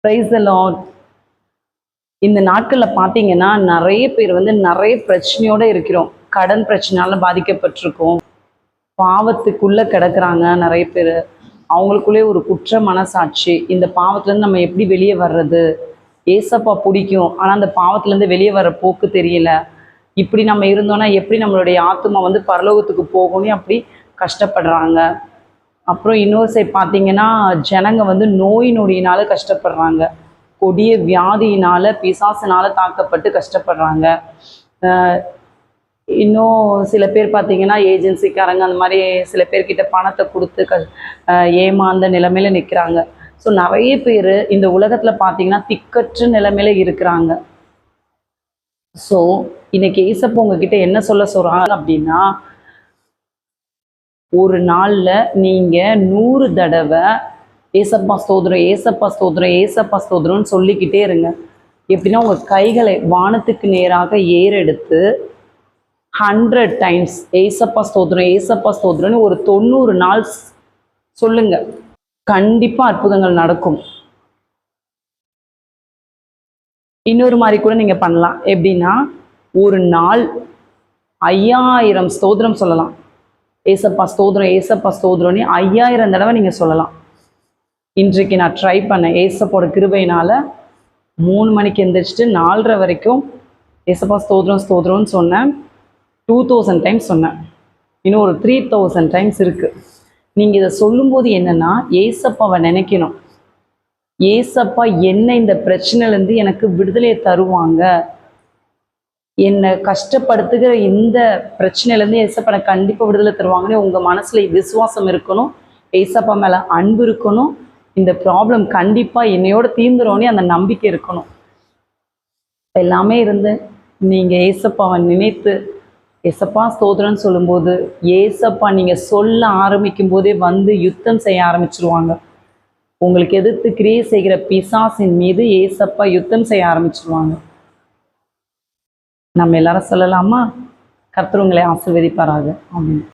Praise the Lord. இந்த நாட்களில் பார்த்தீங்கன்னா நிறைய பேர் நிறைய பிரச்சனையோடு இருக்கிறோம். கடன் பிரச்சனையால பாதிக்கப்பட்டிருக்கோம். பாவத்துக்குள்ளே கிடக்குறாங்க நிறைய பேர். அவங்களுக்குள்ளே ஒரு குற்ற மனசாட்சி. இந்த பாவத்துலேருந்து நம்ம எப்படி வெளியே வர்றது? ஏசப்பா பிடிக்கும், ஆனால் அந்த பாவத்துலேருந்து வெளியே வர்ற போக்கு தெரியல. இப்படி நம்ம இருந்தோன்னா எப்படி நம்மளுடைய ஆத்மா பரலோகத்துக்கு போகணும் அப்படி கஷ்டப்படுறாங்க. அப்புறம் இன்னொரு சைட் பார்த்தீங்கன்னா ஜனங்க நோய் நொடியினால கஷ்டப்படுறாங்க. கொடிய வியாதியினால் பிசாசினால் தாக்கப்பட்டு கஷ்டப்படுறாங்க. இன்னும் சில பேர் பார்த்தீங்கன்னா ஏஜென்சிக்காரங்க அந்த மாதிரி சில பேர்கிட்ட பணத்தை கொடுத்து ஏமாந்த நிலைமையில் நிற்கிறாங்க. ஸோ நிறைய பேர் இந்த உலகத்தில் பார்த்தீங்கன்னா திக்கற்ற நிலைமையில் இருக்கிறாங்க. ஸோ இன்னைக்கு ஏசப்பா உங்ககிட்ட என்ன சொல்கிறாங்க அப்படின்னா, ஒரு நாளில் நீங்கள் 100 தடவை ஏசப்பா ஸ்தோத்திரம், ஏசப்பா ஸ்தோத்திரம், ஏசப்பா ஸ்தோத்திரம்னு சொல்லிக்கிட்டே இருங்க. எப்படின்னா உங்கள் கைகளை வானத்துக்கு நேராக ஏறெடுத்து 100 டைம்ஸ் ஏசப்பா ஸ்தோத்திரம், ஏசப்பா ஸ்தோத்திரம்னு ஒரு 90 நாள் சொல்லுங்க. கண்டிப்பாக அற்புதங்கள் நடக்கும். இன்னொரு மாதிரி கூட நீங்கள் பண்ணலாம். எப்படின்னா ஒரு நாள் 5000 ஸ்தோத்திரம் சொல்லலாம். ஏசப்பா ஸ்தோத்திரம், ஏசப்பா ஸ்தோத்திரம்னு 5000 தடவை நீங்கள் சொல்லலாம். இன்றைக்கு நான் ட்ரை பண்ணேன். ஏசப்போட கிருபையினால் 3 மணிக்கு எந்திரிச்சிட்டு 4:30 வரைக்கும் ஏசப்பா ஸ்தோத்திரம் ஸ்தோத்திரம்னு சொன்னேன். 2000 டைம்ஸ் சொன்னேன். இன்னும் ஒரு 3000 டைம்ஸ் இருக்குது. நீங்கள் இதை சொல்லும்போது என்னென்னா ஏசப்பாவை நினைக்கணும். ஏசப்பா என்ன இந்த பிரச்சனையிலேருந்து எனக்கு விடுதலையை தருவாங்க, என்னை கஷ்டப்படுத்துகிற இந்த பிரச்சனையிலேருந்து ஏசப்பா எனக்கு கண்டிப்பாக விடுதலை தருவாங்கன்னு உங்கள் மனசில் விசுவாசம் இருக்கணும். ஏசப்பா மேலே அன்பு இருக்கணும். இந்த ப்ராப்ளம் கண்டிப்பாக என்னையோட தீர்ந்துரும்னே அந்த நம்பிக்கை இருக்கணும். எல்லாமே இருந்து நீங்கள் ஏசப்பாவை நினைத்து ஏசப்பா ஸ்தோத்திரம்னு சொல்லும்போது ஏசப்பா நீங்கள் சொல்ல ஆரம்பிக்கும் போதே யுத்தம் செய்ய ஆரம்பிச்சிருவாங்க. உங்களுக்கு எதிர்த்து கிரியை செய்கிற பிசாசின் மீது ஏசப்பா யுத்தம் செய்ய ஆரம்பிச்சிருவாங்க. நம்ம எல்லாரும் சொல்லலாமா? கர்த்தர் உங்களை ஆசீர்வதிப்பாராக. ஆமென்.